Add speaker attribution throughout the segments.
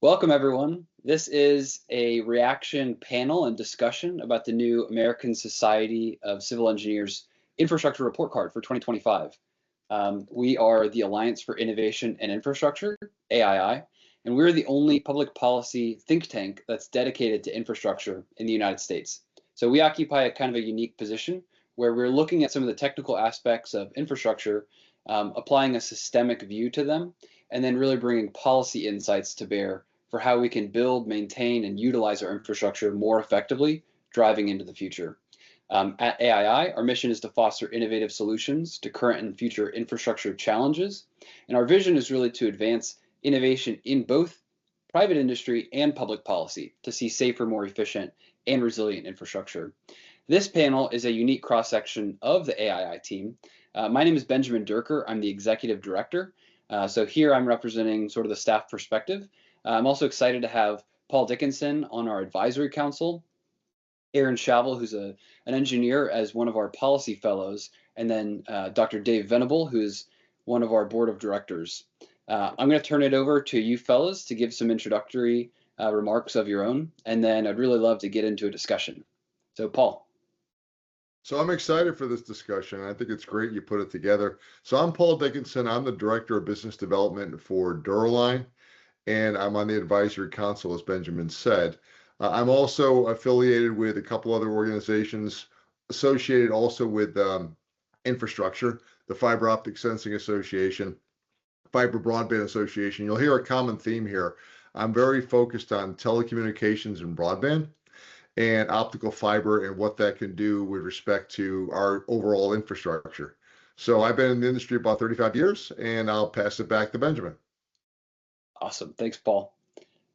Speaker 1: Welcome, everyone. This is a reaction panel and discussion about the new American Society of Civil Engineers Infrastructure Report Card for 2025. We are the Alliance for Innovation and Infrastructure, AII, and we're the only public policy think tank that's dedicated to infrastructure in the United States. So we occupy a kind of a unique position where we're looking at some of the technical aspects of infrastructure, applying a systemic view to them, and then really bringing policy insights to bear for how we can build, maintain, and utilize our infrastructure more effectively, driving into the future. At AII, our mission is to foster innovative solutions to current and future infrastructure challenges, and our vision is really to advance innovation in both private industry and public policy to see safer, more efficient, and resilient infrastructure. This panel is a unique cross-section of the AII team. My name is Benjamin Dierker. I'm the executive director. So here I'm representing sort of the staff perspective. I'm also excited to have Paul Dickinson on our advisory council, Aaron Shavel, who's an engineer, as one of our policy fellows, and then Dr. Dave Venable, who's one of our board of directors. I'm going to turn it over to you fellas to give some introductory remarks of your own, and then I'd really love to get into a discussion. So, Paul.
Speaker 2: So I'm excited for this discussion. I think it's great you put it together. So I'm Paul Dickinson. I'm the Director of Business Development for Duraline, and I'm on the advisory council, as Benjamin said. I'm also affiliated with a couple other organizations associated also with infrastructure, the Fiber Optic Sensing Association, Fiber Broadband Association. You'll hear a common theme here. I'm very focused on telecommunications and broadband and optical fiber and what that can do with respect to our overall infrastructure. So I've been in the industry about 35 years, and I'll pass it back to Benjamin.
Speaker 1: Awesome. Thanks, Paul.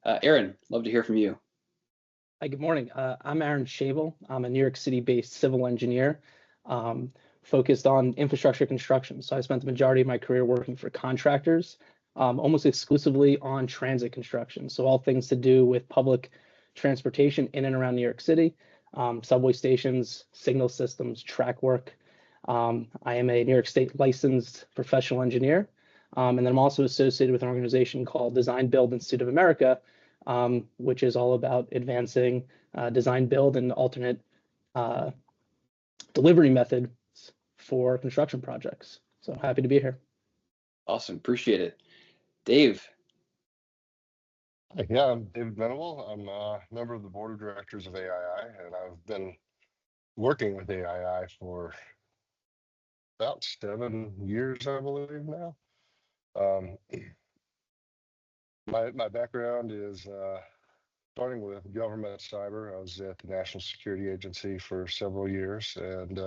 Speaker 1: Aaron, love to hear from you.
Speaker 3: Hi, good morning. I'm Aaron Shavel. I'm a New York City-based civil engineer focused on infrastructure construction. So I spent the majority of my career working for contractors, almost exclusively on transit construction. So all things to do with public transportation in and around New York City, subway stations, signal systems, track work. I am a New York State licensed professional engineer. And then I'm also associated with an organization called Design Build Institute of America, which is all about advancing design build and alternate delivery methods for construction projects. So happy to be here.
Speaker 1: Awesome. Appreciate it. Dave.
Speaker 4: Yeah, I'm David Venable. I'm a member of the board of directors of AII, and I've been working with AII for about 7 years, I believe now. My background is starting with government cyber. I was at the National Security Agency for several years, and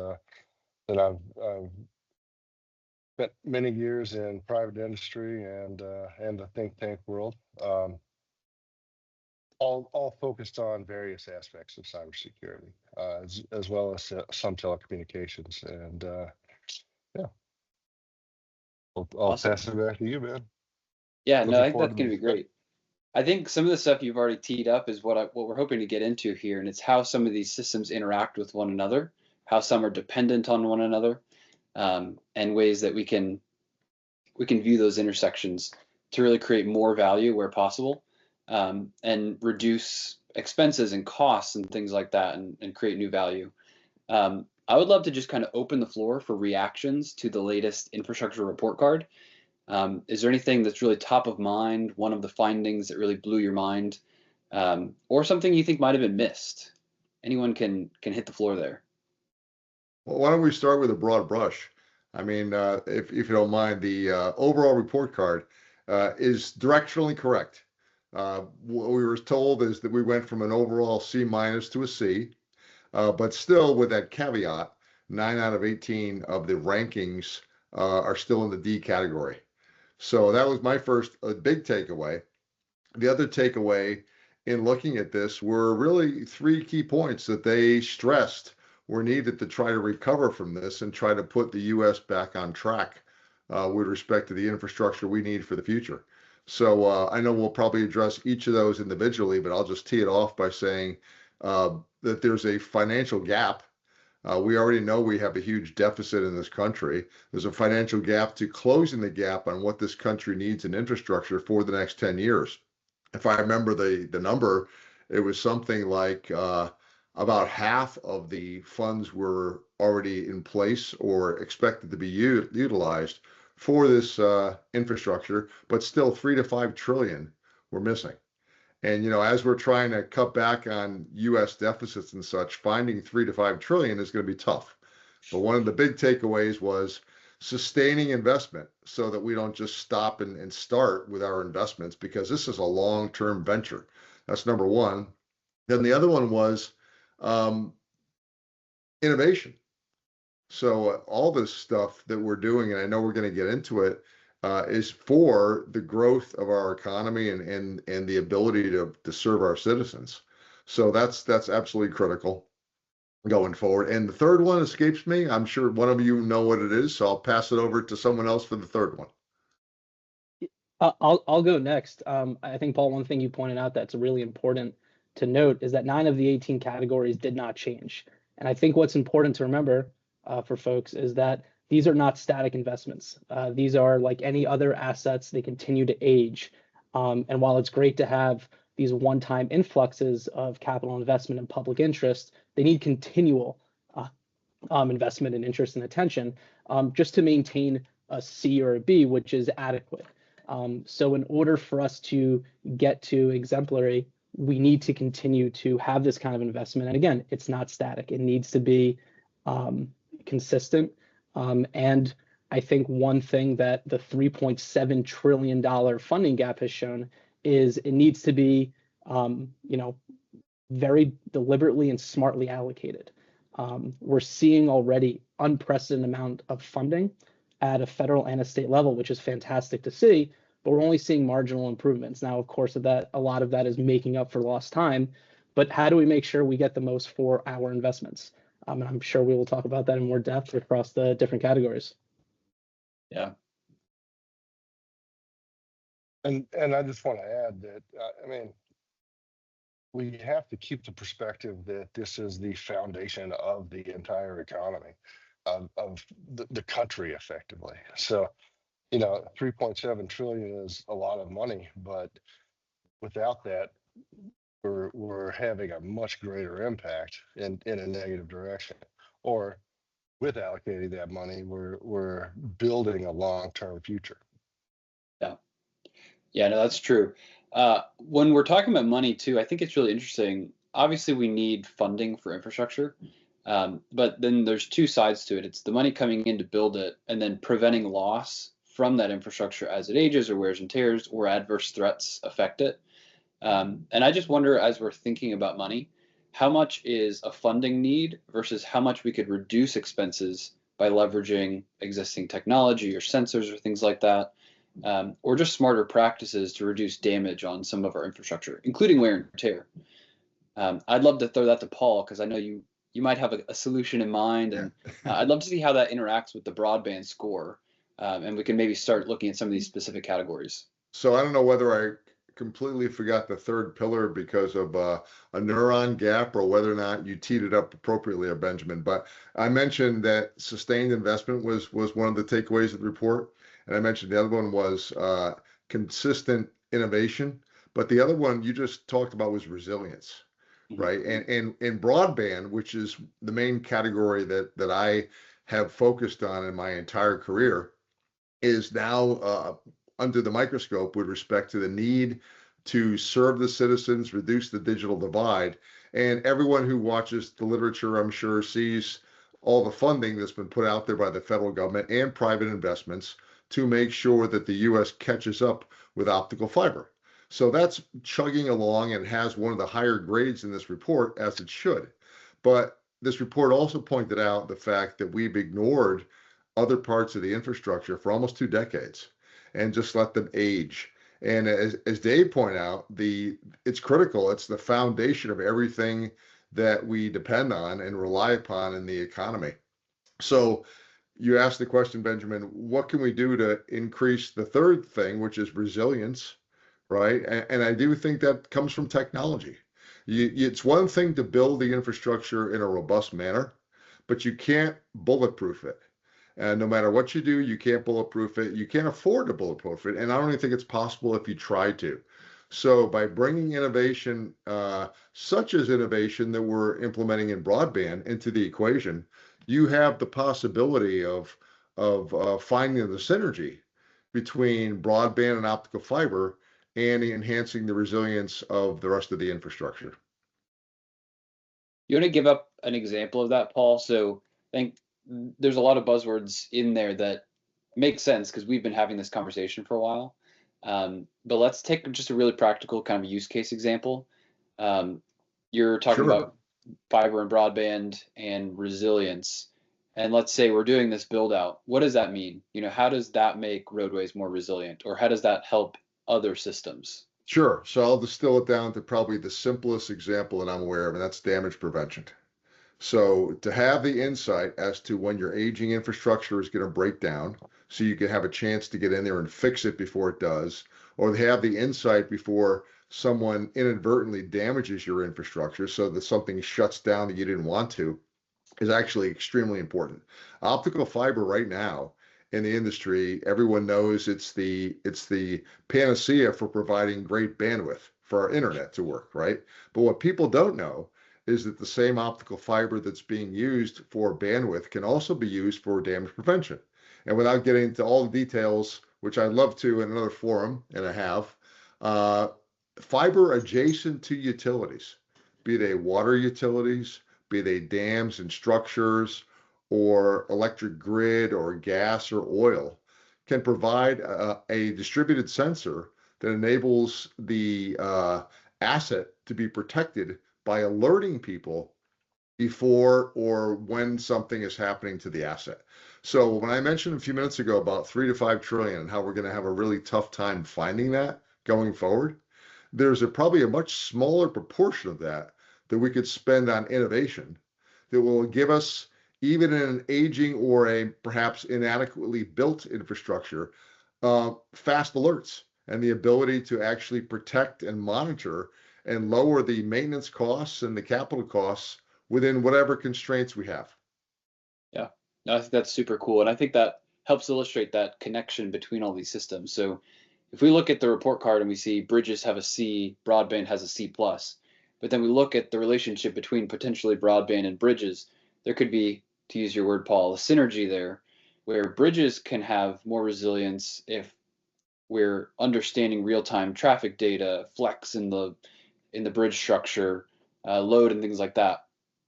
Speaker 4: then I've spent many years in private industry and the think tank world. All focused on various aspects of cybersecurity, as well as some telecommunications. And yeah, I'll
Speaker 1: Awesome.
Speaker 4: pass it back to you, man.
Speaker 1: Yeah, no, I think that's going to be great. I think some of the stuff you've already teed up is what we're hoping to get into here, and it's how some of these systems interact with one another, how some are dependent on one another, and ways that we can view those intersections to really create more value where possible, and reduce expenses and costs and things like that, and create new value. I would love to just kind of open the floor for reactions to the latest infrastructure report card. Is there anything that's really top of mind, one of the findings that really blew your mind, or something you think might have been missed? Anyone can hit the floor there.
Speaker 2: Well, why don't we start with a broad brush? I mean, if you don't mind, the overall report card is directionally correct. What we were told is that we went from an overall C- to a C, but still with that caveat, 9 out of 18 of the rankings are still in the D category. So that was my first big takeaway. The other takeaway in looking at this were really 3 key points that they stressed were needed to try to recover from this and try to put the U.S. back on track with respect to the infrastructure we need for the future. So I know we'll probably address each of those individually, but I'll just tee it off by saying that there's a financial gap. We already know we have a huge deficit in this country. There's a financial gap to closing the gap on what this country needs in infrastructure for the next 10 years. if I remember the number, it was something like about half of the funds were already in place or expected to be utilized for this infrastructure, but still 3 to 5 trillion were missing. And as we're trying to cut back on U.S. deficits and such, finding 3 to 5 trillion is going to be tough. But one of the big takeaways was sustaining investment so that we don't just stop and start with our investments, because this is a long-term venture. That's number one. Then the other one was um, innovation. So all this stuff that we're doing, and I know we're going to get into it, is for the growth of our economy and the ability to serve our citizens. So that's absolutely critical going forward. And the third one escapes me. I'm sure one of you know what it is, so I'll pass it over to someone else for the third one.
Speaker 3: I'll go next. I think, Paul, one thing you pointed out that's really important to note is that 9 of the 18 categories did not change. And I think what's important to remember for folks is that these are not static investments. These are like any other assets, they continue to age. And while it's great to have these one-time influxes of capital investment and public interest, they need continual investment and interest and attention just to maintain a C or a B, which is adequate. So in order for us to get to exemplary, we need to continue to have this kind of investment. And again, it's not static. It needs to be consistent. And I think one thing that the $3.7 trillion funding gap has shown is it needs to be, very deliberately and smartly allocated. We're seeing already unprecedented amount of funding at a federal and a state level, which is fantastic to see, but we're only seeing marginal improvements. Now, of course, a lot of that is making up for lost time, but how do we make sure we get the most for our investments? And I'm sure we will talk about that in more depth across the different categories.
Speaker 1: Yeah.
Speaker 4: And I just want to add that, I mean, we have to keep the perspective that this is the foundation of the entire economy of the country effectively. So, 3.7 trillion is a lot of money, but without that, we're having a much greater impact in a negative direction. Or with allocating that money, we're building a long-term future.
Speaker 1: Yeah. Yeah, no, that's true. When we're talking about money too, I think it's really interesting. Obviously, we need funding for infrastructure, but then there's two sides to it. It's the money coming in to build it, and then preventing loss from that infrastructure as it ages or wears and tears or adverse threats affect it. And I just wonder, as we're thinking about money, how much is a funding need versus how much we could reduce expenses by leveraging existing technology or sensors or things like that, or just smarter practices to reduce damage on some of our infrastructure, including wear and tear. I'd love to throw that to Paul, because I know you might have a solution in mind, and I'd love to see how that interacts with the broadband score, and we can maybe start looking at some of these specific categories.
Speaker 2: So I don't know whether I completely forgot the third pillar because of a neuron gap, or whether or not you teed it up appropriately, Benjamin. But I mentioned that sustained investment was one of the takeaways of the report, and I mentioned the other one was consistent innovation. But the other one you just talked about was resilience, right? And in broadband, which is the main category that I have focused on in my entire career, is now under the microscope with respect to the need to serve the citizens, reduce the digital divide. And everyone who watches the literature, I'm sure, sees all the funding that's been put out there by the federal government and private investments to make sure that the U.S. catches up with optical fiber. So that's chugging along and has one of the higher grades in this report, as it should. But this report also pointed out the fact that we've ignored other parts of the infrastructure for almost 2 decades and just let them age. And as Dave pointed out, it's critical. It's the foundation of everything that we depend on and rely upon in the economy. So you asked the question, Benjamin, what can we do to increase the third thing, which is resilience, right? And I do think that comes from technology. It's one thing to build the infrastructure in a robust manner, but you can't bulletproof it. And no matter what you do, you can't bulletproof it. You can't afford to bulletproof it. And I don't even think it's possible if you try to. So by bringing innovation, such as innovation that we're implementing in broadband into the equation, you have the possibility of finding the synergy between broadband and optical fiber and enhancing the resilience of the rest of the infrastructure.
Speaker 1: You want to give up an example of that, Paul? So I think there's a lot of buzzwords in there that make sense because we've been having this conversation for a while. But let's take just a really practical kind of use case example. You're talking
Speaker 2: Sure.
Speaker 1: about fiber and broadband and resilience. And let's say we're doing this build out. What does that mean? How does that make roadways more resilient, or how does that help other systems?
Speaker 2: Sure. So I'll distill it down to probably the simplest example that I'm aware of, and that's damage prevention. So to have the insight as to when your aging infrastructure is going to break down, so you can have a chance to get in there and fix it before it does, or to have the insight before someone inadvertently damages your infrastructure so that something shuts down that you didn't want to, is actually extremely important. Optical fiber right now in the industry, everyone knows it's the panacea for providing great bandwidth for our internet to work, right? But what people don't know is that the same optical fiber that's being used for bandwidth can also be used for damage prevention. And without getting into all the details, which I'd love to in another forum, and I have, fiber adjacent to utilities, be they water utilities, be they dams and structures, or electric grid, or gas or oil, can provide a distributed sensor that enables the asset to be protected by alerting people before or when something is happening to the asset. So when I mentioned a few minutes ago about 3 to 5 trillion and how we're going to have a really tough time finding that going forward, there's probably a much smaller proportion of that we could spend on innovation that will give us, even in an aging or a perhaps inadequately built infrastructure, fast alerts and the ability to actually protect and monitor and lower the maintenance costs and the capital costs within whatever constraints we have.
Speaker 1: Yeah, no, I think that's super cool. And I think that helps illustrate that connection between all these systems. So if we look at the report card and we see bridges have a C, broadband has a C plus, but then we look at the relationship between potentially broadband and bridges, there could be, to use your word, Paul, a synergy there where bridges can have more resilience if we're understanding real-time traffic data, flex in the bridge structure, load and things like that.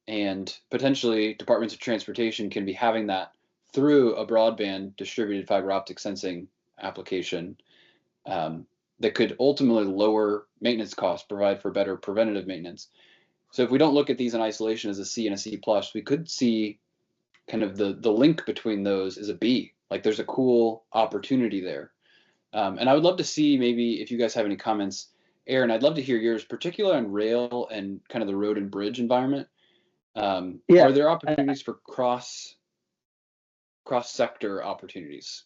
Speaker 1: And potentially departments of transportation can be having that through a broadband distributed fiber optic sensing application that could ultimately lower maintenance costs, provide for better preventative maintenance. So if we don't look at these in isolation as a C and a C plus, we could see kind of the link between those as a B. Like there's a cool opportunity there. And I would love to see maybe if you guys have any comments. Aaron, I'd love to hear yours, particularly on rail and kind of the road and bridge environment.
Speaker 3: Yeah,
Speaker 1: Are there opportunities for cross sector opportunities?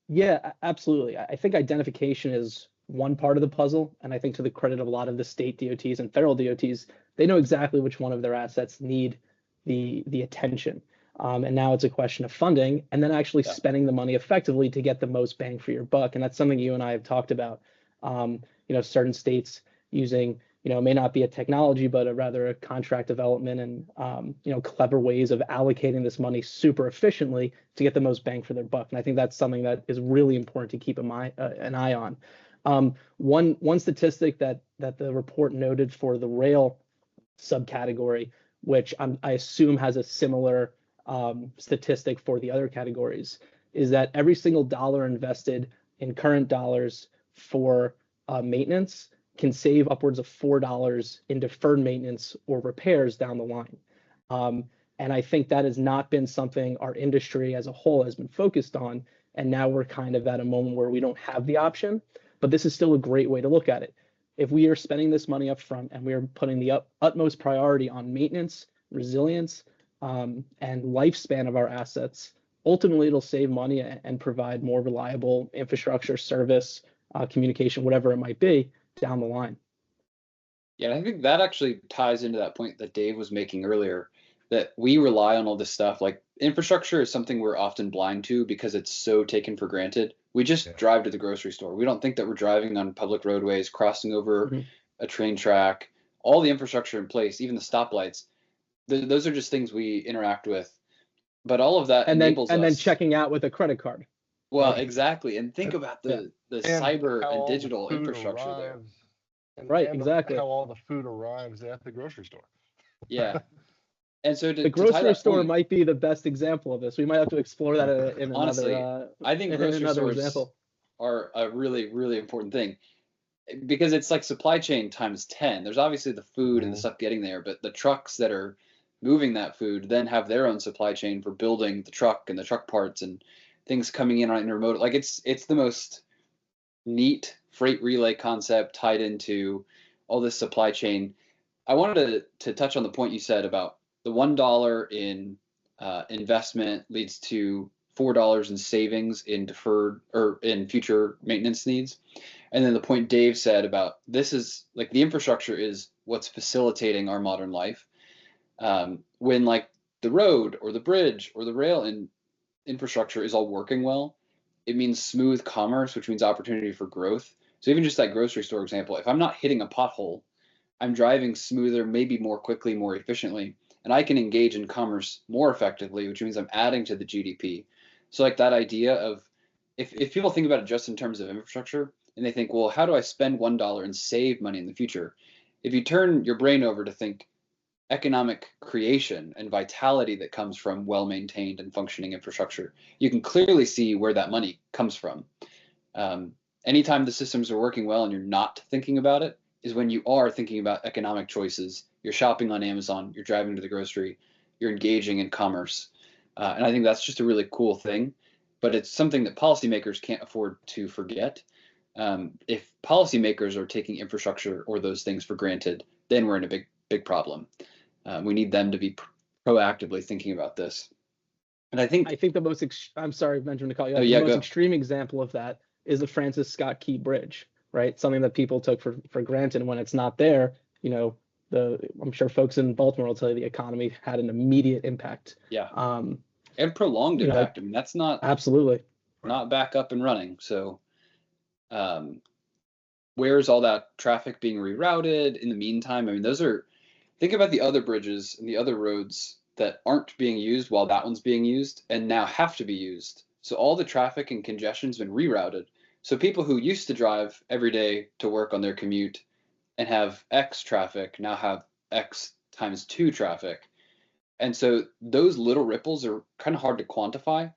Speaker 3: yeah, absolutely. I think identification is one part of the puzzle, and I think to the credit of a lot of the state DOTs and federal DOTs, they know exactly which one of their assets need the attention. And now it's a question of funding and then actually spending the money effectively to get the most bang for your buck. And that's something you and I have talked about. Certain states using, may not be a technology, but rather a contract development and, clever ways of allocating this money super efficiently to get the most bang for their buck. And I think that's something that is really important to keep an eye on. One statistic that the report noted for the rail subcategory, which I assume has a similar statistic for the other categories, is that every single dollar invested in current dollars for maintenance can save upwards of $4 in deferred maintenance or repairs down the line. And I think that has not been something our industry as a whole has been focused on. And now we're kind of at a moment where we don't have the option, but this is still a great way to look at it. If we are spending this money up front and we are putting the utmost priority on maintenance, resilience, and lifespan of our assets, ultimately it'll save money and provide more reliable infrastructure, service, communication, whatever it might be down the line.
Speaker 1: Yeah, I think that actually ties into that point that Dave was making earlier, that we rely on all this stuff. Like infrastructure is something we're often blind to because it's so taken for granted. We just
Speaker 2: Yeah.
Speaker 1: drive to the grocery store. We don't think that we're driving on public roadways, crossing over a train track, all the infrastructure in place, even the stoplights. Those are just things we interact with. But all of that enables us.
Speaker 3: And then checking out with a credit card.
Speaker 1: Well,
Speaker 3: Right.
Speaker 1: exactly. And think about the
Speaker 4: And
Speaker 1: cyber
Speaker 4: how
Speaker 1: and
Speaker 4: all the
Speaker 1: digital
Speaker 4: food
Speaker 1: infrastructure there.
Speaker 4: arrives,
Speaker 3: Right,
Speaker 4: and
Speaker 3: exactly.
Speaker 4: how all the food arrives at the grocery store.
Speaker 1: Yeah. And so
Speaker 3: The
Speaker 1: to tie
Speaker 3: grocery
Speaker 1: that
Speaker 3: store
Speaker 1: point,
Speaker 3: might be the best example of this. We might have to explore that in
Speaker 1: honestly,
Speaker 3: another
Speaker 1: I think
Speaker 3: in
Speaker 1: grocery
Speaker 3: another
Speaker 1: stores
Speaker 3: example.
Speaker 1: are a really, really important thing because it's like supply chain times 10. There's obviously the food and the stuff getting there, but the trucks that are moving that food then have their own supply chain for building the truck and the truck parts and things coming in on intermodal. Like it's the most neat freight relay concept tied into all this supply chain. I wanted to touch on the point you said about the $1 in investment leads to $4 in savings in deferred or in future maintenance needs. And then the point Dave said about this is like the infrastructure is what's facilitating our modern life. When like the road or the bridge or the rail and infrastructure is all working well, it means smooth commerce, which means opportunity for growth. So even just that grocery store example, if I'm not hitting a pothole, I'm driving smoother, maybe more quickly, more efficiently, and I can engage in commerce more effectively, which means I'm adding to the GDP. So like that idea of if people think about it just in terms of infrastructure and they think, well, how do I spend $1 and save money in the future? If you turn your brain over to think economic creation and vitality that comes from well-maintained and functioning infrastructure, you can clearly see where that money comes from. Anytime the systems are working well and you're not thinking about it is when you are thinking about economic choices. You're shopping on Amazon, you're driving to the grocery, you're engaging in commerce. And I think that's just a really cool thing, but it's something that policymakers can't afford to forget. If policymakers are taking infrastructure or those things for granted, then we're in a big problem. We need them to be proactively thinking about this. And I think
Speaker 3: the most, I'm sorry, Benjamin, to call you out.
Speaker 1: Oh, yeah,
Speaker 3: the most
Speaker 1: go.
Speaker 3: extreme example of that is the Francis Scott Key Bridge, right? Something that people took for granted. And when it's not there, you know, I'm sure folks in Baltimore will tell you the economy had an immediate impact.
Speaker 1: Yeah. And prolonged impact. I mean, that's not
Speaker 3: absolutely
Speaker 1: not back up and running. So where's all that traffic being rerouted in the meantime? I mean, think about the other bridges and the other roads that aren't being used while that one's being used and now have to be used. So all the traffic and congestion's been rerouted. So people who used to drive every day to work on their commute and have X traffic now have X times 2 traffic. And so those little ripples are kind of hard to quantify,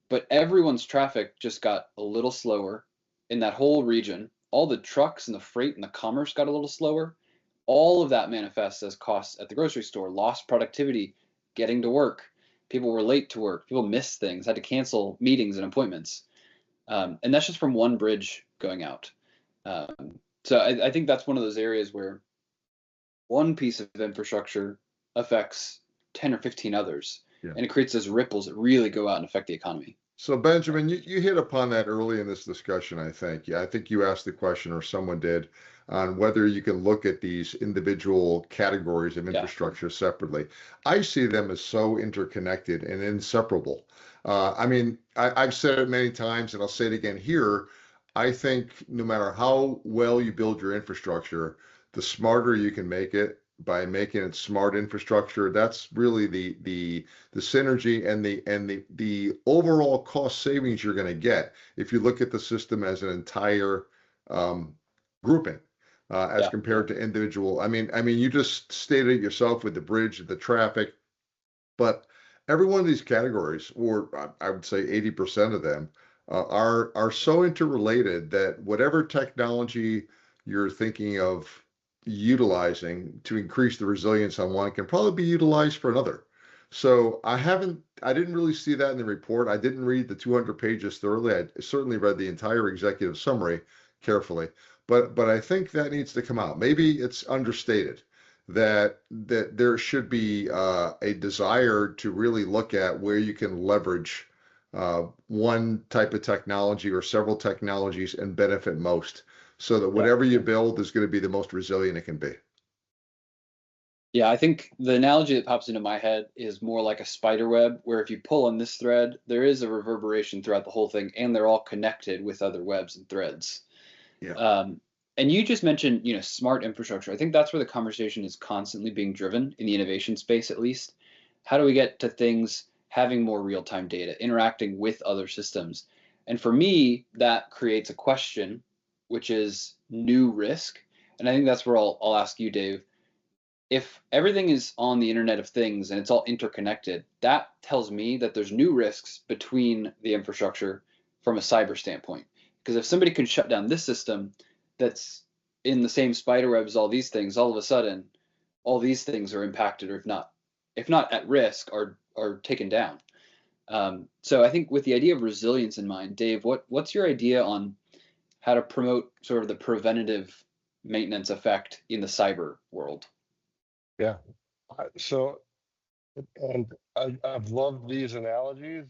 Speaker 1: but everyone's traffic just got a little slower in that whole region. All the trucks and the freight and the commerce got a little slower. All of that manifests as costs at the grocery store, lost productivity, getting to work. People were late to work. People missed things, had to cancel meetings and appointments. And that's just from one bridge going out. So I think that's one of those areas where one piece of infrastructure affects 10 or 15 others. Yeah. And it creates those ripples that really go out and affect the economy.
Speaker 2: So Benjamin, you hit upon that early in this discussion, I think. Yeah, I think you asked the question, or someone did, on whether you can look at these individual categories of infrastructure separately. I see them as so interconnected and inseparable. I mean, I've said it many times, and I'll say it again here. I think no matter how well you build your infrastructure, the smarter you can make it by making it smart infrastructure. That's really the synergy and the overall cost savings you're going to get if you look at the system as an entire grouping as compared to individual. I mean, you just stated it yourself with the bridge, the traffic, but every one of these categories, or I would say 80% of them, are so interrelated that whatever technology you're thinking of utilizing to increase the resilience on one can probably be utilized for another. So I didn't really see that in the report. I didn't read the 200 pages thoroughly. I certainly read the entire executive summary carefully, but I think that needs to come out. Maybe it's understated that there should be a desire to really look at where you can leverage one type of technology or several technologies and benefit most, so that whatever you build is going to be the most resilient it can be.
Speaker 1: Yeah, I think the analogy that pops into my head is more like a spider web, where if you pull on this thread, there is a reverberation throughout the whole thing, and they're all connected with other webs and threads.
Speaker 2: Yeah.
Speaker 1: Um, and you just mentioned, smart infrastructure. I think that's where the conversation is constantly being driven in the innovation space, at least. How do we get to things having more real-time data, interacting with other systems? And for me, that creates a question, which is new risk. And I think that's where I'll ask you, Dave. If everything is on the Internet of Things and it's all interconnected, that tells me that there's new risks between the infrastructure from a cyber standpoint. Because if somebody can shut down this system that's in the same spider web as all these things, all of a sudden, all these things are impacted, or if not at risk, are taken down. So I think with the idea of resilience in mind, Dave, what's your idea on how to promote sort of the preventative maintenance effect in the cyber world?
Speaker 4: Yeah. So, and I've loved these analogies.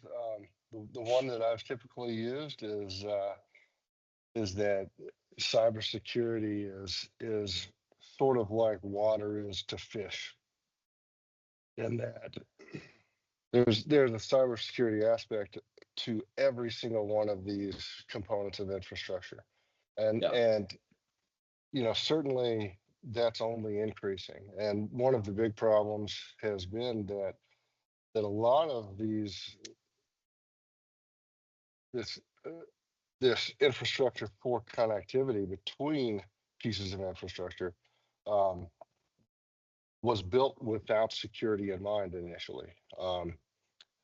Speaker 4: The one that I've typically used is that cybersecurity is sort of like water is to fish, in that there's a cybersecurity aspect to every single one of these components of infrastructure, and
Speaker 1: Yeah.
Speaker 4: and certainly that's only increasing. And one of the big problems has been that a lot of this uh, this infrastructure for connectivity between pieces of infrastructure um, was built without security in mind initially.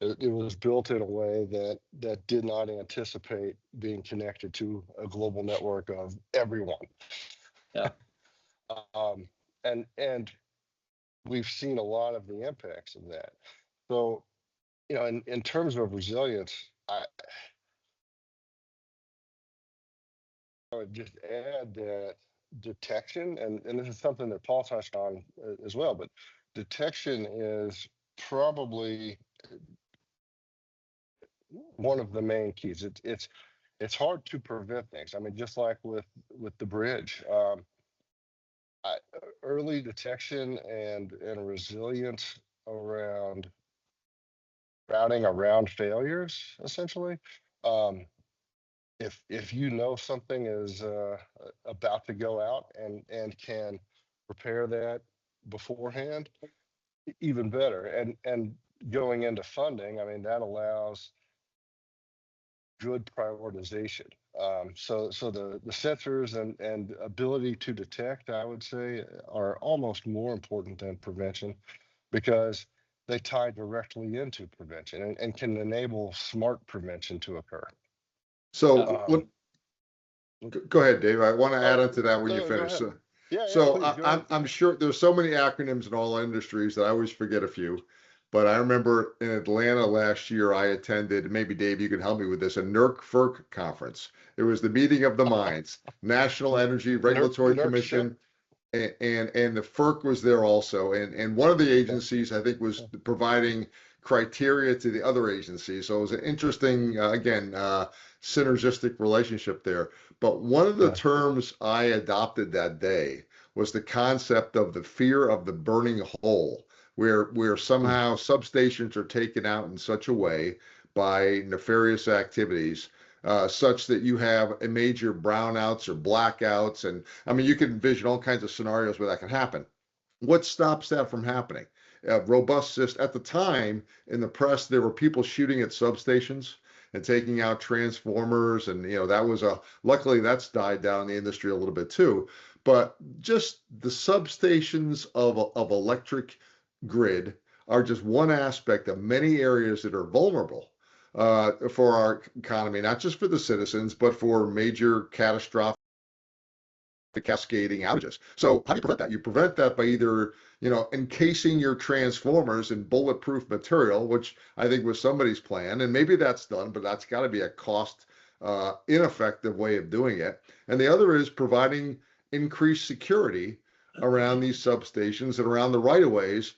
Speaker 4: It was built in a way that did not anticipate being connected to a global network of everyone.
Speaker 1: Yeah.
Speaker 4: Um, and we've seen a lot of the impacts of that. So, in terms of resilience, I would just add that detection, and this is something that Paul touched on as well, but detection is probably one of the main keys. It's hard to prevent things. I mean, just like with the bridge, early detection and resilience around routing around failures, essentially. Um, if you know something is about to go out and can prepare that beforehand, even better. And going into funding, I mean, that allows good prioritization. So the sensors and ability to detect, I would say, are almost more important than prevention, because they tie directly into prevention and can enable smart prevention to occur.
Speaker 1: Yeah.
Speaker 2: So go ahead, Dave. I want to add
Speaker 4: Oh,
Speaker 2: on to that when you
Speaker 4: no, go
Speaker 2: finish.
Speaker 4: ahead.
Speaker 2: So,
Speaker 4: Yeah,
Speaker 2: so
Speaker 4: please
Speaker 2: I,
Speaker 4: go
Speaker 2: I'm
Speaker 4: ahead.
Speaker 2: I'm sure there's so many acronyms in all industries that I always forget a few. But I remember in Atlanta last year, I attended, maybe Dave, you can help me with this, a NERC-FERC conference. It was the meeting of the minds, National Energy Regulatory
Speaker 4: Nurk ship.
Speaker 2: Commission, and the FERC was there also. And one of the
Speaker 4: Okay.
Speaker 2: agencies, I think, was providing criteria to the other agencies. So it was an interesting, again, synergistic relationship there. But one of the
Speaker 4: Yeah.
Speaker 2: terms I adopted that day was the concept of the fear of the burning hole, where
Speaker 4: Hmm.
Speaker 2: somehow substations are taken out in such a way by nefarious activities, such that you have a major brownouts or blackouts. And I mean, you can envision all kinds of scenarios where that can happen. What stops that from happening? Robust system. At the time in the press, there were people shooting at substations and taking out transformers, and that was luckily that's died down in the industry a little bit too. But just the substations of electric grid are just one aspect of many areas that are vulnerable for our economy, not just for the citizens, but for major catastrophic cascading outages. So how do you prevent that? You prevent that by either, encasing your transformers in bulletproof material, which I think was somebody's plan, and maybe that's done, but that's got to be a cost ineffective way of doing it. And the other is providing increased security around these substations and around the right of ways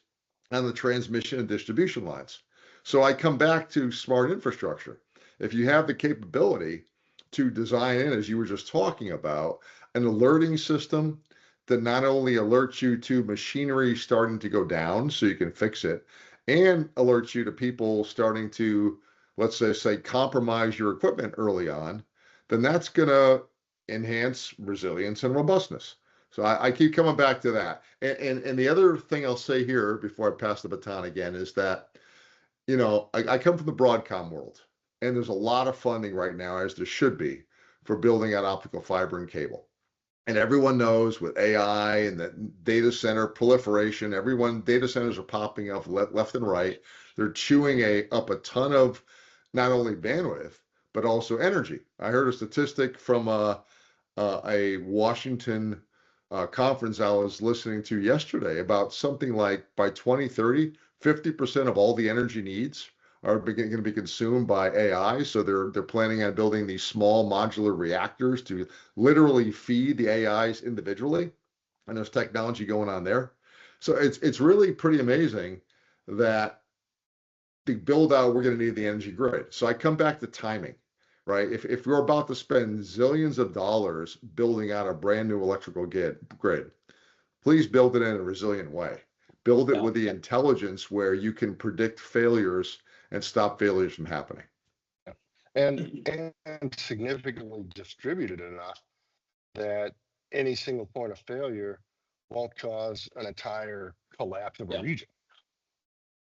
Speaker 2: and the transmission and distribution lines. So I come back to smart infrastructure. If you have the capability to design in, as you were just talking about, an alerting system that not only alerts you to machinery starting to go down so you can fix it, and alerts you to people starting to, let's say compromise your equipment early on, then that's going to enhance resilience and robustness. So I keep coming back to that. And the other thing I'll say here before I pass the baton again is that, I come from the Broadcom world, and there's a lot of funding right now, as there should be, for building out optical fiber and cable. And everyone knows with AI and the data center proliferation, data centers are popping up left and right. They're chewing up a ton of not only bandwidth, but also energy. I heard a statistic from a Washington conference I was listening to yesterday about something like by 2030, 50% of all the energy needs are going to be consumed by AI. So they're planning on building these small modular reactors to literally feed the AIs individually, and there's technology going on there. So it's really pretty amazing that the build out, we're going to need the energy grid. So I come back to timing, right? If we're about to spend zillions of dollars building out a brand new electrical grid, please build it in a resilient way. Build it with the intelligence where you can predict failures and stop failures from happening.
Speaker 4: And significantly distributed enough that any single point of failure won't cause an entire collapse of a region.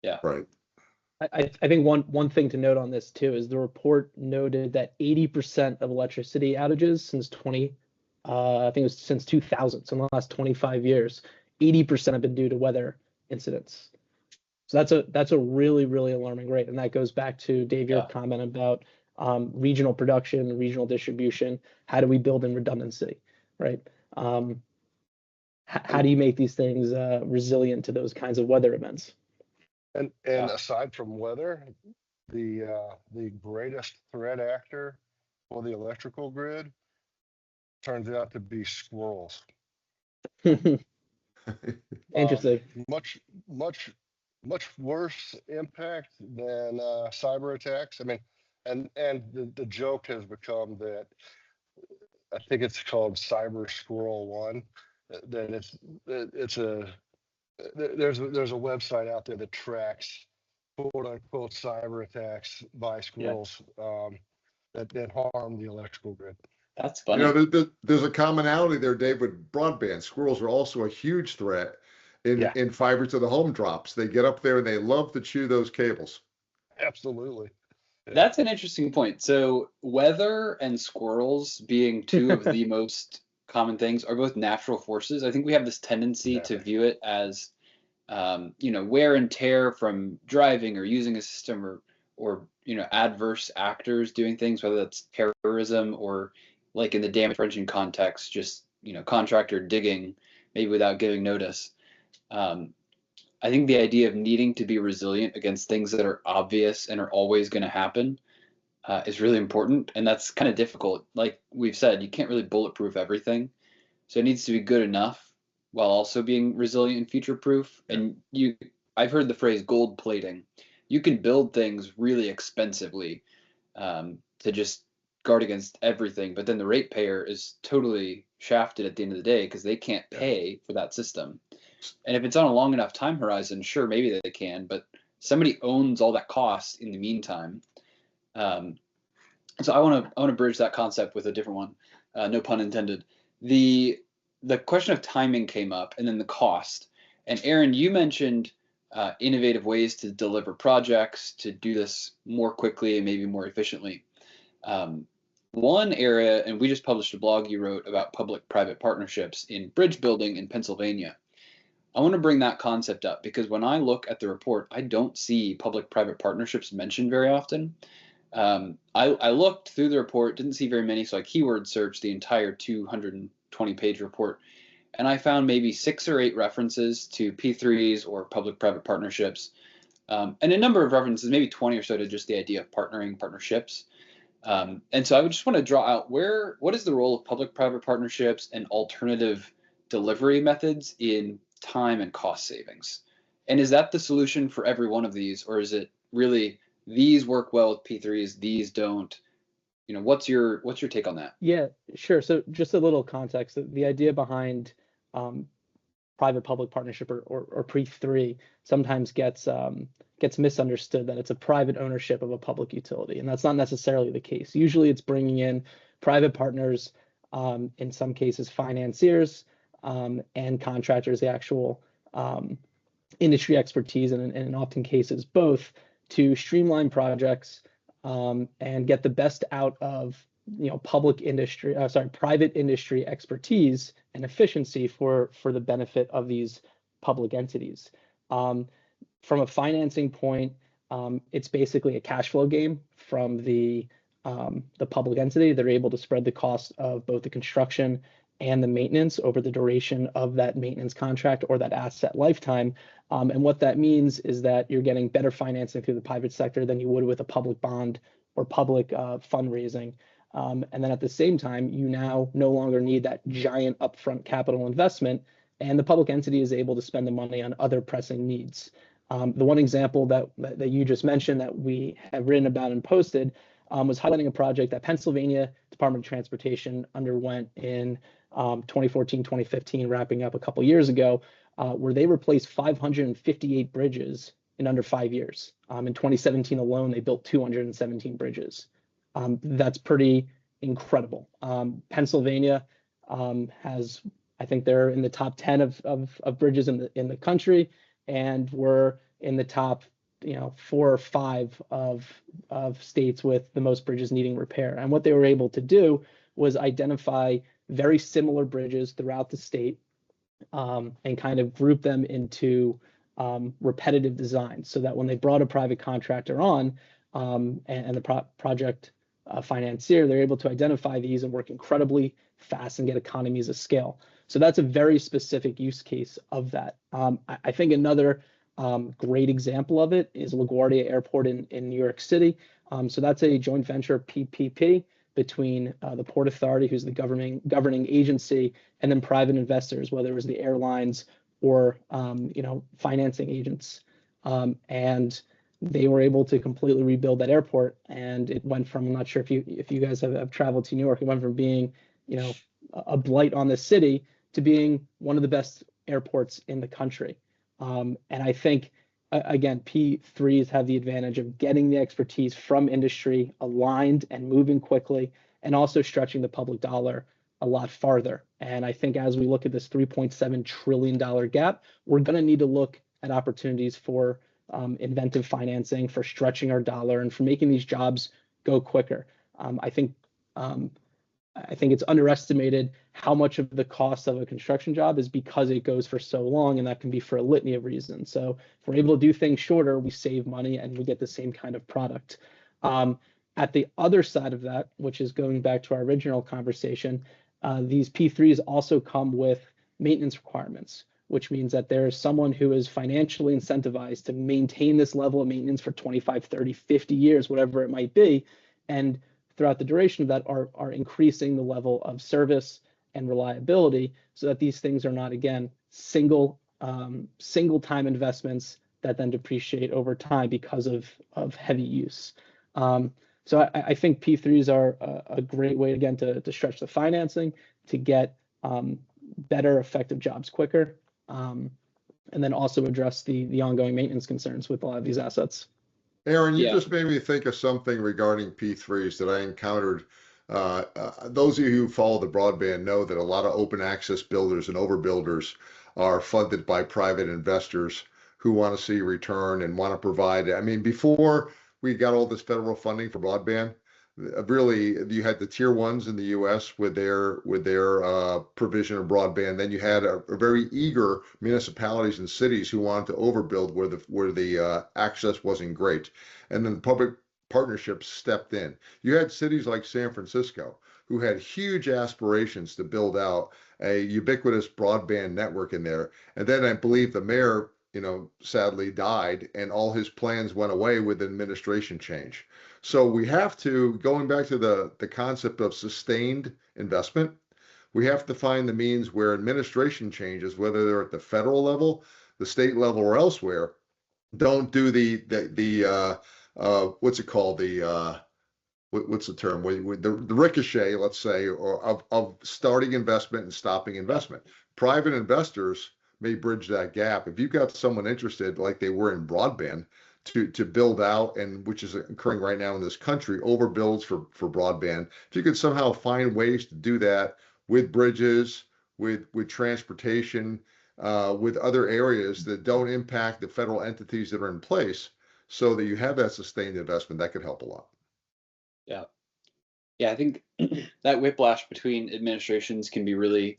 Speaker 1: Yeah.
Speaker 2: Right.
Speaker 3: I think one thing to note on this too is the report noted that 80% of electricity outages since I think it was since 2000, so in the last 25 years, 80% have been due to weather incidents. So that's a really, really alarming rate, and that goes back to Dave, your comment about regional production, regional distribution. How do we build in redundancy, right? How do you make these things resilient to those kinds of weather events?
Speaker 4: And aside from weather, the greatest threat actor for the electrical grid turns out to be squirrels.
Speaker 3: Interesting.
Speaker 4: Much worse impact than cyber attacks. I mean, and the joke has become that I think it's called Cyber Squirrel One. That there's a website out there that tracks quote unquote cyber attacks by squirrels that harm the electrical grid.
Speaker 1: That's funny.
Speaker 2: There's a commonality there, Dave, with broadband. Squirrels are also a huge threat in fiber to the home drops. They get up there and they love to chew those cables.
Speaker 4: Absolutely.
Speaker 1: That's an interesting point. So weather and squirrels being two of the most common things are both natural forces. I think we have this tendency to view it as, wear and tear from driving or using a system or adverse actors doing things, whether that's terrorism or like in the damage prevention context, just, contractor digging maybe without giving notice. I think the idea of needing to be resilient against things that are obvious and are always going to happen is really important. And that's kind of difficult. Like we've said, you can't really bulletproof everything. So it needs to be good enough while also being resilient and future proof. Yeah. And I've heard the phrase gold plating. You can build things really expensively to just guard against everything. But then the ratepayer is totally shafted at the end of the day because they can't pay for that system. And if it's on a long enough time horizon, sure, maybe they can, but somebody owns all that cost in the meantime. So I want to bridge that concept with a different one. No pun intended. The question of timing came up, and then the cost. And Aaron, you mentioned innovative ways to deliver projects, to do this more quickly and maybe more efficiently. One area, and we just published a blog you wrote about public-private partnerships in bridge building in Pennsylvania. I want to bring that concept up because when I look at the report, I don't see public-private partnerships mentioned very often. I looked through the report, didn't see very many, so I keyword searched the entire 220-page report, and I found maybe 6 or 8 references to P3s or public-private partnerships, and a number of references, maybe 20 or so, to just the idea of partnerships. And so I would just want to draw out what is the role of public-private partnerships and alternative delivery methods in time and cost savings? And is that the solution for every one of these, or is it really these work well with P3s, these don't? What's your take on that?
Speaker 3: Yeah, sure. So just a little context. The idea behind private-public partnership or P3 sometimes gets misunderstood that it's a private ownership of a public utility, and that's not necessarily the case. Usually, it's bringing in private partners, in some cases financiers, and contractors, the actual industry expertise, and in often cases both, to streamline projects and get the best out of private industry expertise and efficiency for the benefit of these public entities. From a financing point, it's basically a cash flow game from the public entity. They're able to spread the cost of both the construction and the maintenance over the duration of that maintenance contract or that asset lifetime. And what that means is that you're getting better financing through the private sector than you would with a public bond or public fundraising. And then at the same time, you now no longer need that giant upfront capital investment, and the public entity is able to spend the money on other pressing needs. The one example that you just mentioned that we have written about and posted was highlighting a project that Pennsylvania Department of Transportation underwent in 2014, 2015, wrapping up a couple years ago, where they replaced 558 bridges in under 5 years. In 2017 alone, they built 217 bridges. That's pretty incredible. Pennsylvania has, I think they're in the top 10 of bridges in the country, and we're in the top 4 or 5 of states with the most bridges needing repair. And what they were able to do was identify very similar bridges throughout the state and kind of group them into repetitive designs, so that when they brought a private contractor on and the project financier, they're able to identify these and work incredibly fast and get economies of scale. So that's a very specific use case of that. I think another great example of it is LaGuardia Airport in New York City. So that's a joint venture PPP between the Port Authority, who's the governing agency, and then private investors, whether it was the airlines or financing agents. And they were able to completely rebuild that airport, and it went from, I'm not sure if you guys have traveled to New York, it went from being a blight on the city to being one of the best airports in the country. And I think, again, P3s have the advantage of getting the expertise from industry aligned and moving quickly, and also stretching the public dollar a lot farther. And I think as we look at this $3.7 trillion gap, we're going to need to look at opportunities for inventive financing, for stretching our dollar, and for making these jobs go quicker. I think it's underestimated how much of the cost of a construction job is because it goes for so long, and that can be for a litany of reasons. So if we're able to do things shorter, we save money and we get the same kind of product. At the other side of that, which is going back to our original conversation, these P3s also come with maintenance requirements, which means that there is someone who is financially incentivized to maintain this level of maintenance for 25, 30, 50 years, whatever it might be. And throughout the duration of that are increasing the level of service and reliability, so that these things are not, again, single time investments that then depreciate over time because of heavy use. So I think P3s are a great way, again, to stretch the financing, to get better effective jobs quicker, and then also address the ongoing maintenance concerns with a lot of these assets.
Speaker 2: Aaron, you just made me think of something regarding P3s that I encountered. Those of you who follow the broadband know that a lot of open access builders and overbuilders are funded by private investors who want to see return and want to provide. I mean, before we got all this federal funding for broadband, really you had the tier ones in the U.S. with their provision of broadband. Then you had a very eager municipalities and cities who wanted to overbuild where the access wasn't great, and then the public partnerships stepped in. You had cities like San Francisco who had huge aspirations to build out a ubiquitous broadband network in there, and then I believe the mayor, sadly died, and all his plans went away with administration change. So we have to, going back to the concept of sustained investment, we have to find the means where administration changes, whether they're at the federal level, the state level, or elsewhere, don't do the what's it called, what's the term, the ricochet, let's say, or of starting investment and stopping investment. Private investors may bridge that gap. If you've got someone interested, like they were in broadband, to build out, and which is occurring right now in this country, overbuilds for broadband. If you could somehow find ways to do that with bridges, with transportation, with other areas that don't impact the federal entities that are in place, so that you have that sustained investment, that could help a lot.
Speaker 1: Yeah. Yeah, I think that whiplash between administrations can be really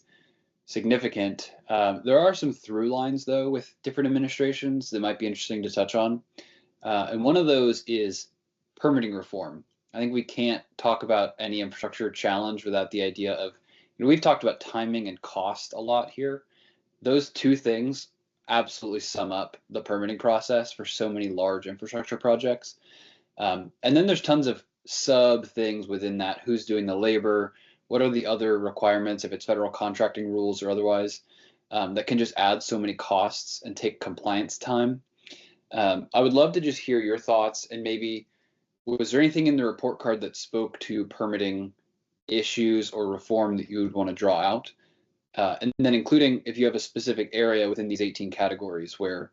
Speaker 1: significant. There are some through lines, though, with different administrations that might be interesting to touch on. And one of those is permitting reform. I think we can't talk about any infrastructure challenge without the idea of, we've talked about timing and cost a lot here. Those two things absolutely sum up the permitting process for so many large infrastructure projects. And then there's tons of sub things within that. Who's doing the labor? What are the other requirements, if it's federal contracting rules or otherwise, that can just add so many costs and take compliance time. I would love to just hear your thoughts, and maybe was there anything in the report card that spoke to permitting issues or reform that you would want to draw out? And then including if you have a specific area within these 18 categories where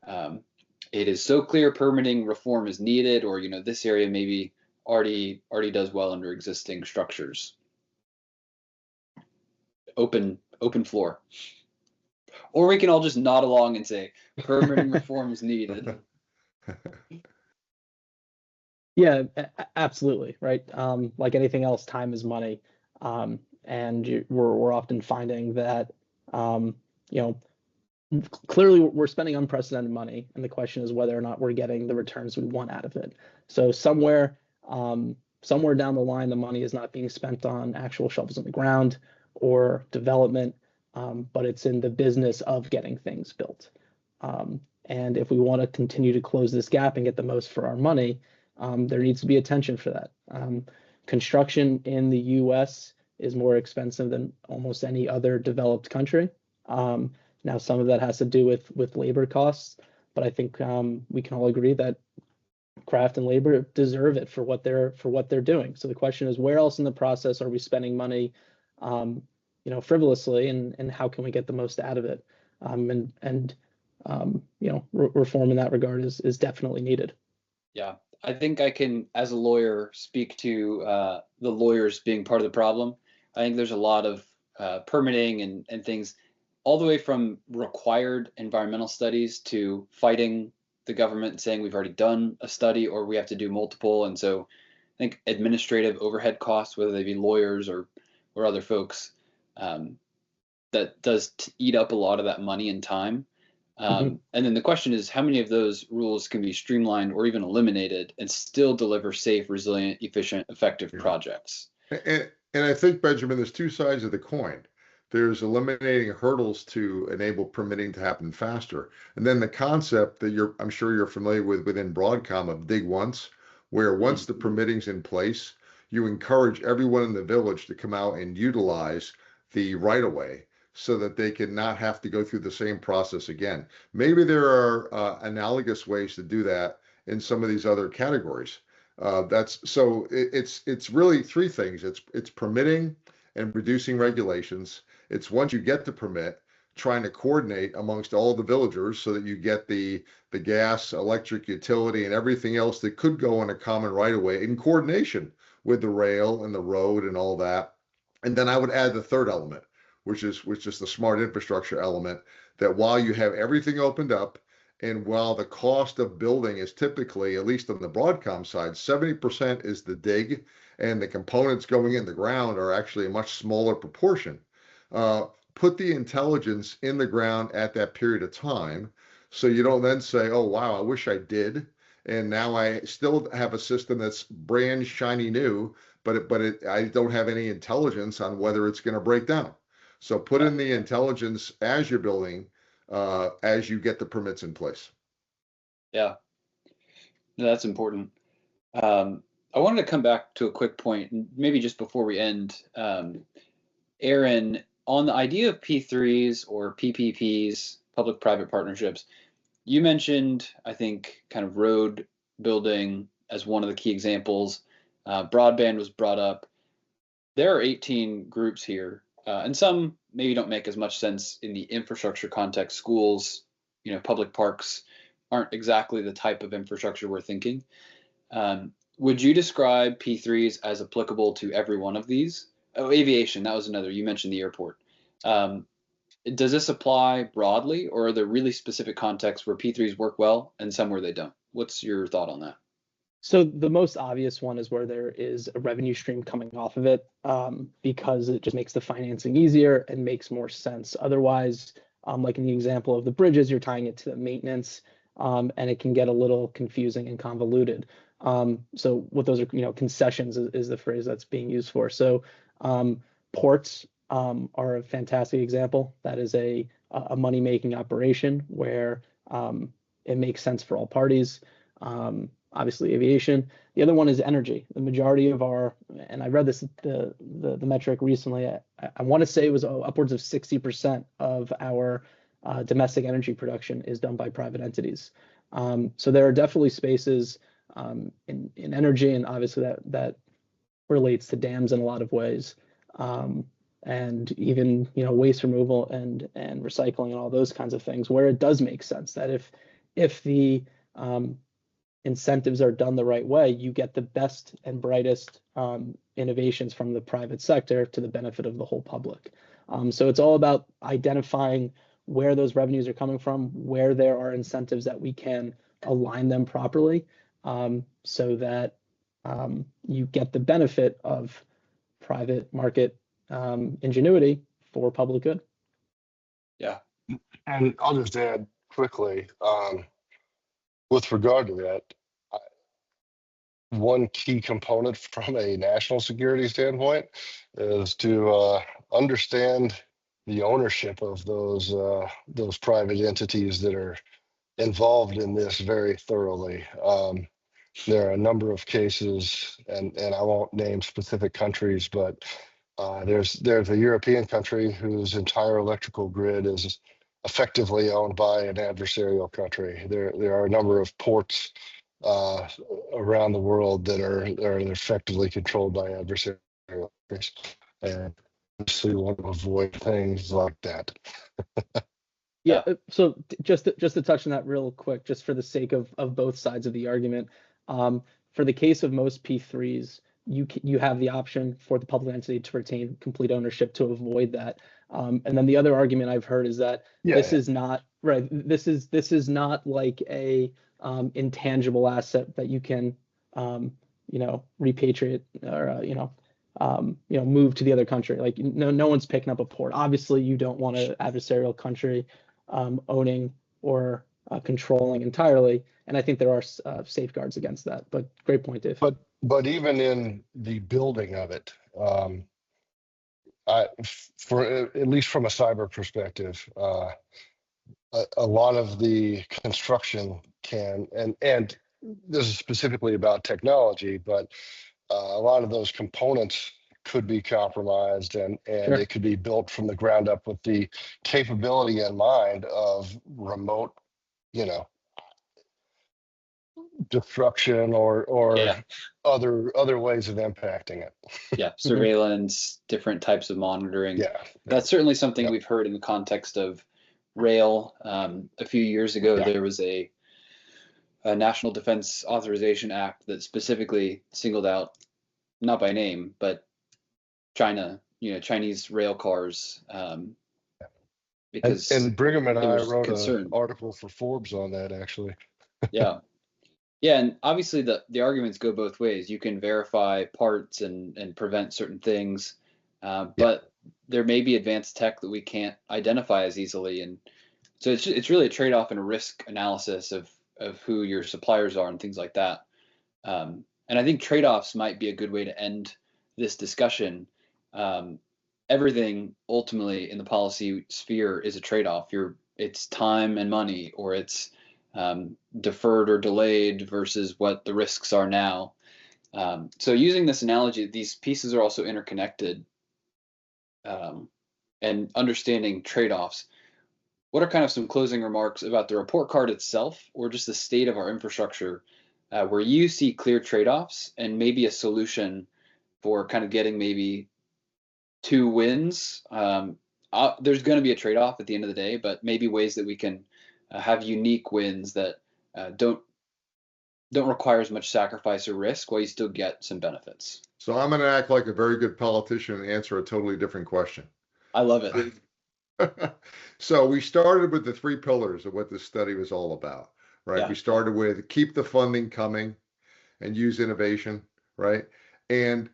Speaker 1: it is so clear permitting reform is needed, or this area maybe already does well under existing structures. Open floor. Or we can all just nod along and say permitting reform is needed.
Speaker 3: Yeah, absolutely, right. Like anything else, time is money, and we're often finding that clearly we're spending unprecedented money, and the question is whether or not we're getting the returns we want out of it. So somewhere down the line, the money is not being spent on actual shovels in the ground or development, but it's in the business of getting things built. And if we want to continue to close this gap and get the most for our money, there needs to be attention for that. Construction in the U.S. is more expensive than almost any other developed country. Now, some of that has to do with labor costs, but I think we can all agree that craft and labor deserve it for what they're doing. So the question is, where else in the process are we spending money, frivolously, and how can we get the most out of it? Reform in that regard is definitely needed.
Speaker 1: Yeah, I think I can, as a lawyer, speak to the lawyers being part of the problem. I think there's a lot of permitting and things, all the way from required environmental studies to fighting the government and saying we've already done a study or we have to do multiple. And so I think administrative overhead costs, whether they be lawyers or other folks, that does eat up a lot of that money and time. And then the question is, how many of those rules can be streamlined or even eliminated and still deliver safe, resilient, efficient, effective projects?
Speaker 2: And I think, Benjamin, there's two sides of the coin. There's eliminating hurdles to enable permitting to happen faster. And then the concept that I'm sure you're familiar with within Broadcom of dig once, where once the permitting's in place, you encourage everyone in the village to come out and utilize the right of way so that they can not have to go through the same process again. Maybe there are analogous ways to do that in some of these other categories. It's really three things. It's permitting and reducing regulations. It's once you get the permit, trying to coordinate amongst all the villagers so that you get the gas, electric, utility, and everything else that could go on a common right of way in coordination with the rail and the road and all that. And then I would add the third element, which is the smart infrastructure element, that while you have everything opened up, and while the cost of building is typically, at least on the Broadcom side, 70% is the dig, and the components going in the ground are actually a much smaller proportion. Put the intelligence in the ground at that period of time, so you don't then say, oh, wow, I wish I did. And now I still have a system that's brand shiny new, but I don't have any intelligence on whether it's going to break down. So put in the intelligence as you're building, as you get the permits in place.
Speaker 1: Yeah, no, that's important. I wanted to come back to a quick point, maybe just before we end. Aaron, on the idea of P3s or PPPs, public-private partnerships, you mentioned, I think, kind of road building as one of the key examples. Broadband was brought up. There are 18 groups here. and some maybe don't make as much sense in the infrastructure context. Schools, public parks aren't exactly the type of infrastructure we're thinking. Would you describe P3s as applicable to every one of these? Oh, aviation, that was another. You mentioned the airport. Does this apply broadly, or are there really specific contexts where P3s work well and some where they don't? What's your thought on that?
Speaker 3: So the most obvious one is where there is a revenue stream coming off of it, because it just makes the financing easier and makes more sense. Otherwise, like in the example of the bridges, you're tying it to the maintenance, and it can get a little confusing and convoluted. So what those are, concessions is the phrase that's being used for. So ports are a fantastic example. That is a money-making operation where it makes sense for all parties. Obviously aviation. The other one is energy. The majority of and I read this the metric recently. I want to say it was upwards of 60% of our domestic energy production is done by private entities. So there are definitely spaces in energy, and obviously that relates to dams in a lot of ways, and even waste removal and recycling and all those kinds of things, where it does make sense that if the incentives are done the right way, you get the best and brightest innovations from the private sector to the benefit of the whole public. So it's all about identifying where those revenues are coming from, where there are incentives that we can align them properly, so that you get the benefit of private market ingenuity for public good.
Speaker 1: Yeah.
Speaker 4: And I'll just add quickly, with regard to that, one key component from a national security standpoint is to understand the ownership of those private entities that are involved in this very thoroughly. There are a number of cases, and I won't name specific countries, but there's a European country whose entire electrical grid is effectively owned by an adversarial country. There are a number of ports around the world that are effectively controlled by adversarial countries, and obviously we want to avoid things like that.
Speaker 3: Yeah. So just to touch on that real quick, just for the sake of both sides of the argument, for the case of most P3s, you have the option for the public entity to retain complete ownership to avoid that. And then the other argument I've heard is that this is not right. This is not like a intangible asset that you can repatriate or move to the other country. Like no one's picking up a port. Obviously, you don't want an adversarial country owning or controlling entirely, and I think there are safeguards against that. But great point, Dave.
Speaker 4: But even in the building of it, for at least from a cyber perspective, a lot of the construction and this is specifically about technology, but a lot of those components could be compromised, and
Speaker 3: Sure.
Speaker 4: It could be built from the ground up with the capability in mind of remote, destruction or
Speaker 1: Yeah.
Speaker 4: other ways of impacting it.
Speaker 1: Yeah, surveillance, different types of monitoring.
Speaker 4: Yeah.
Speaker 1: That's certainly something we've heard in the context of rail. A few years ago, there was a National Defense Authorization Act that specifically singled out, not by name, but China, Chinese rail cars, because
Speaker 4: and Brigham and
Speaker 1: there
Speaker 4: I
Speaker 1: was
Speaker 4: wrote
Speaker 1: concern.
Speaker 4: an article for Forbes on that, actually.
Speaker 1: Yeah. Yeah, and obviously the arguments go both ways. You can verify parts and prevent certain things, but there may be advanced tech that we can't identify as easily, and so it's really a trade-off and a risk analysis of who your suppliers are and things like that. And I think trade-offs might be a good way to end this discussion. Everything ultimately in the policy sphere is a trade-off. It's time and money, or it's deferred or delayed versus what the risks are now. So using this analogy, these pieces are also interconnected, and understanding trade-offs. What are kind of some closing remarks about the report card itself, or just the state of our infrastructure, where you see clear trade-offs and maybe a solution for kind of getting maybe two wins. There's going to be a trade-off at the end of the day, but maybe ways that we can have unique wins that don't require as much sacrifice or risk while you still get some benefits.
Speaker 2: So I'm going to act like a very good politician and answer a totally different question.
Speaker 1: I love it.
Speaker 2: So we started with the three pillars of what this study was all about, right?
Speaker 1: Yeah.
Speaker 2: We started with keep the funding coming and use innovation, right? And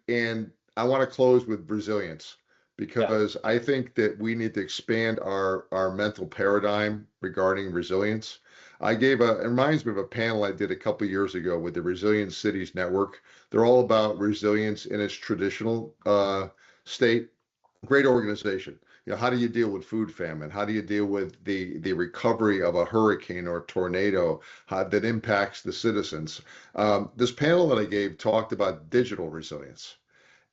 Speaker 2: I want to close with resilience, because I think that we need to expand our mental paradigm regarding resilience. It reminds me of a panel I did a couple of years ago with the Resilient Cities Network. They're all about resilience in its traditional state. Great organization. How do you deal with food famine? How do you deal with the recovery of a hurricane or a tornado that impacts the citizens? This panel that I gave talked about digital resilience.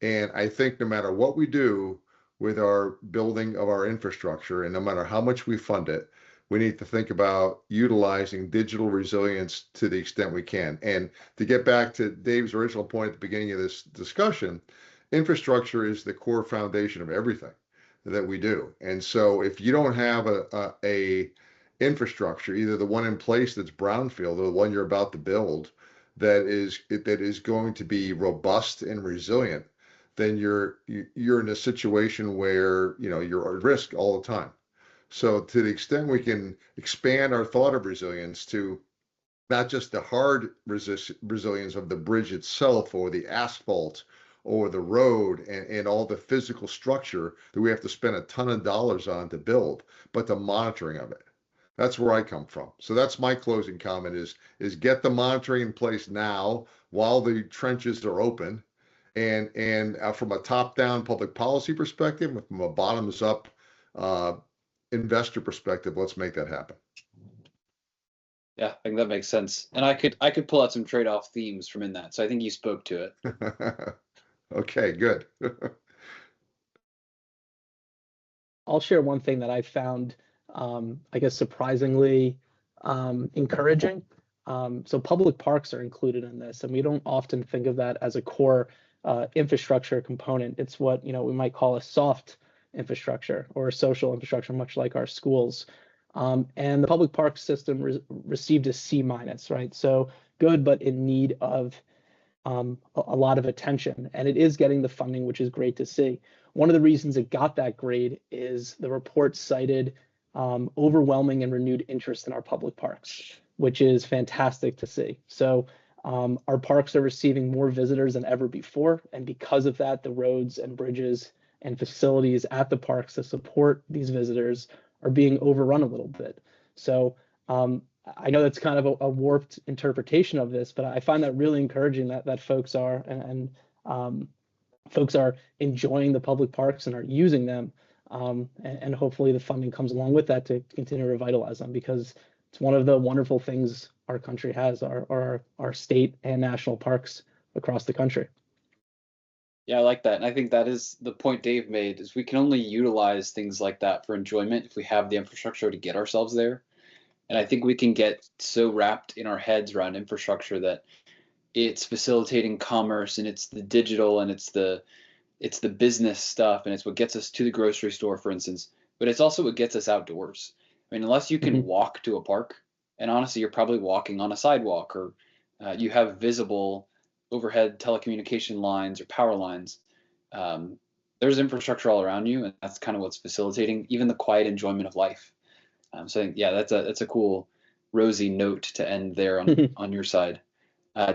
Speaker 2: And I think no matter what we do with our building of our infrastructure, and no matter how much we fund it, we need to think about utilizing digital resilience to the extent we can. And to get back to Dave's original point at the beginning of this discussion, infrastructure is the core foundation of everything that we do. And so if you don't have a infrastructure, either the one in place that's brownfield or the one you're about to build that is going to be robust and resilient, then you're in a situation where you're at risk all the time. So to the extent we can expand our thought of resilience to not just the hard resilience of the bridge itself or the asphalt or the road and all the physical structure that we have to spend a ton of dollars on to build, but the monitoring of it. That's where I come from. So that's my closing comment is get the monitoring in place now while the trenches are open. And from a top-down public policy perspective, from a bottoms-up investor perspective, let's make that happen.
Speaker 1: Yeah, I think that makes sense. And I could pull out some trade-off themes from in that. So I think you spoke to it.
Speaker 2: Okay, good.
Speaker 3: I'll share one thing that I found, I guess, surprisingly encouraging. So public parks are included in this, and we don't often think of that as a core infrastructure component. It's what we might call a soft infrastructure or a social infrastructure, much like our schools. And the public park system received a C-, right? So good, but in need of a lot of attention, and it is getting the funding, which is great to see. One of the reasons it got that grade is the report cited overwhelming and renewed interest in our public parks, which is fantastic to see. So our parks are receiving more visitors than ever before, and because of that, the roads and bridges and facilities at the parks to support these visitors are being overrun a little bit. So I know that's kind of a warped interpretation of this, but I find that really encouraging that folks are and folks are enjoying the public parks and are using them, and hopefully the funding comes along with that to continue to revitalize them, because it's one of the wonderful things our country has, our state and national parks across the country.
Speaker 1: Yeah, I like that. And I think that is the point Dave made, is we can only utilize things like that for enjoyment if we have the infrastructure to get ourselves there. And I think we can get so wrapped in our heads around infrastructure that it's facilitating commerce and it's the digital and it's the business stuff and it's what gets us to the grocery store, for instance, but it's also what gets us outdoors. I mean, unless you can walk to a park, and honestly, you're probably walking on a sidewalk, or you have visible overhead telecommunication lines or power lines. There's infrastructure all around you, and that's kind of what's facilitating even the quiet enjoyment of life. So I think, yeah, that's a cool rosy note to end there on your side.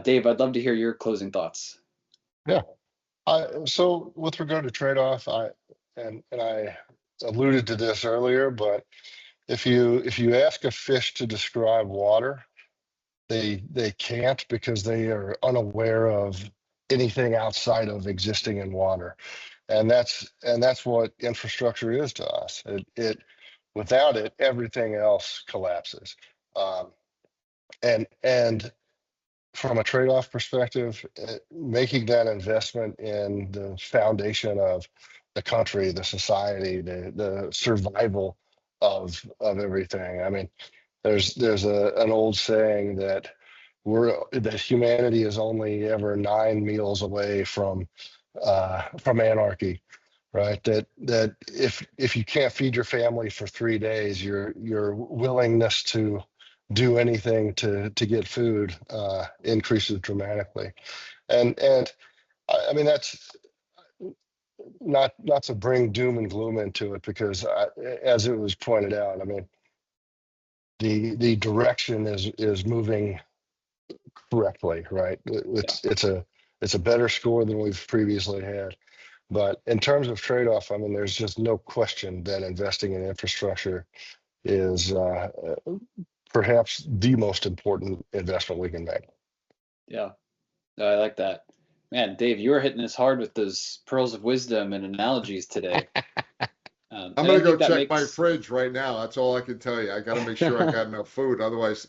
Speaker 1: Dave, I'd love to hear your closing thoughts.
Speaker 4: Yeah. So with regard to trade-off, I alluded to this earlier, but if you ask a fish to describe water, they can't, because they are unaware of anything outside of existing in water. And that's what infrastructure is to us. It without it, everything else collapses. And from a trade-off perspective, making that investment in the foundation of the country, the society, the survival of everything. I mean, there's an old saying that humanity is only ever 9 meals away from anarchy, right? That if you can't feed your family for 3 days, your willingness to do anything to get food increases dramatically. And I mean, that's not to bring doom and gloom into it, because as it was pointed out, I mean, the direction is moving correctly, right? It's a better score than we've previously had. But in terms of trade-off, I mean, there's just no question that investing in infrastructure is perhaps the most important investment we can make.
Speaker 1: Yeah, no, I like that. Man, Dave, you were hitting us hard with those pearls of wisdom and analogies today.
Speaker 2: I'm
Speaker 1: And
Speaker 2: gonna
Speaker 1: I
Speaker 2: go
Speaker 1: think that
Speaker 2: check my
Speaker 1: makes,
Speaker 2: fridge right now. That's all I can tell you. I got to make sure I got enough food, otherwise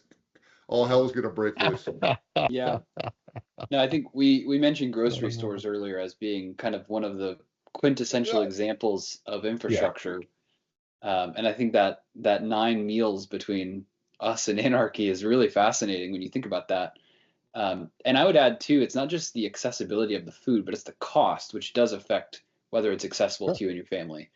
Speaker 2: all hell's gonna break loose.
Speaker 1: yeah. No, I think we mentioned grocery stores earlier as being kind of one of the quintessential examples of
Speaker 4: Yeah.
Speaker 1: infrastructure. And I think that 9 meals between us and anarchy is really fascinating when you think about that. And I would add too, it's not just the accessibility of the food, but it's the cost, which does affect whether it's accessible
Speaker 4: Sure.
Speaker 1: to you and your family.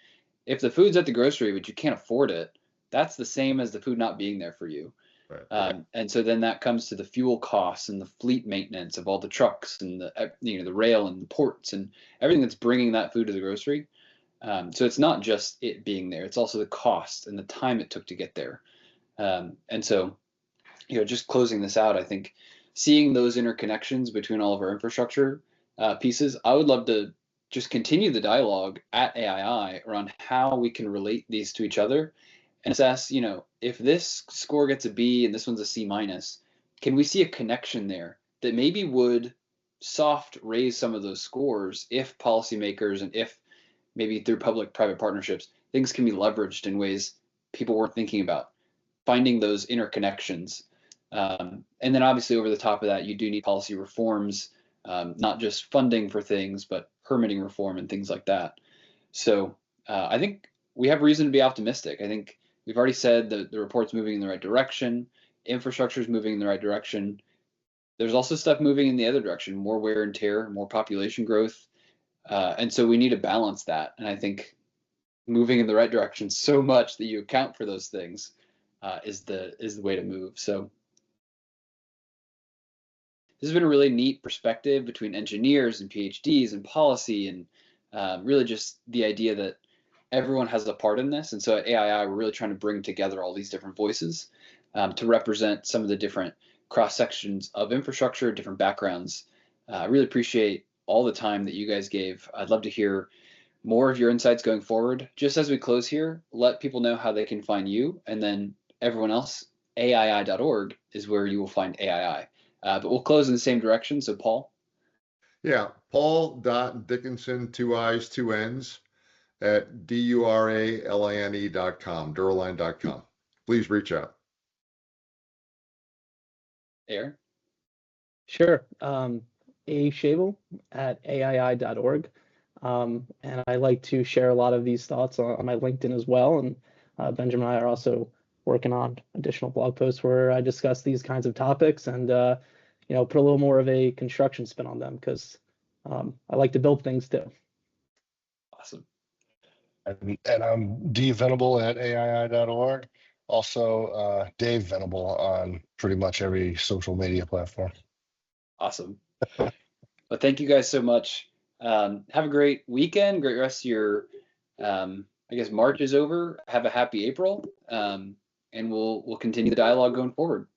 Speaker 1: If the food's at the grocery, but you can't afford it, that's the same as the food not being there for you.
Speaker 2: Right.
Speaker 1: And so then that comes to the fuel costs and the fleet maintenance of all the trucks and the rail and the ports and everything that's bringing that food to the grocery. So it's not just it being there; it's also the cost and the time it took to get there. And so, just closing this out, I think seeing those interconnections between all of our infrastructure pieces, I would love to just continue the dialogue at AII around how we can relate these to each other and assess, if this score gets a B and this one's a C minus, can we see a connection there that maybe would soft raise some of those scores if policymakers and if maybe through public-private partnerships, things can be leveraged in ways people weren't thinking about, finding those interconnections. And then obviously over the top of that, you do need policy reforms, not just funding for things, but permitting reform and things like that. So I think we have reason to be optimistic. I think we've already said that the report's moving in the right direction, infrastructure is moving in the right direction. There's also stuff moving in the other direction, more wear and tear, more population growth. And so we need to balance that. And I think moving in the right direction so much that you account for those things is the way to move. So this has been a really neat perspective between engineers and PhDs and policy and really just the idea that everyone has a part in this. And so at AII, we're really trying to bring together all these different voices to represent some of the different cross sections of infrastructure, different backgrounds. I really appreciate all the time that you guys gave. I'd love to hear more of your insights going forward. Just as we close here, let people know how they can find you, and then everyone else, aii.org is where you will find AII. But we'll close in the same direction. So Paul.
Speaker 2: Yeah, Paul.Dickinson, 2 I's, 2 N's, at DURALINE.com, Duraline.com. Please reach out.
Speaker 1: Aaron.
Speaker 3: Sure. A. Shavel at aii.org. And I like to share a lot of these thoughts on my LinkedIn as well. And Benjamin and I are also working on additional blog posts where I discuss these kinds of topics and put a little more of a construction spin on them, because I like to build things too.
Speaker 1: Awesome.
Speaker 4: And I'm D Venable at aii.org. Also, Dave Venable on pretty much every social media platform.
Speaker 1: Awesome. Well, thank you guys so much. Have a great weekend, great rest of your, I guess March is over. Have a happy April, and we'll continue the dialogue going forward.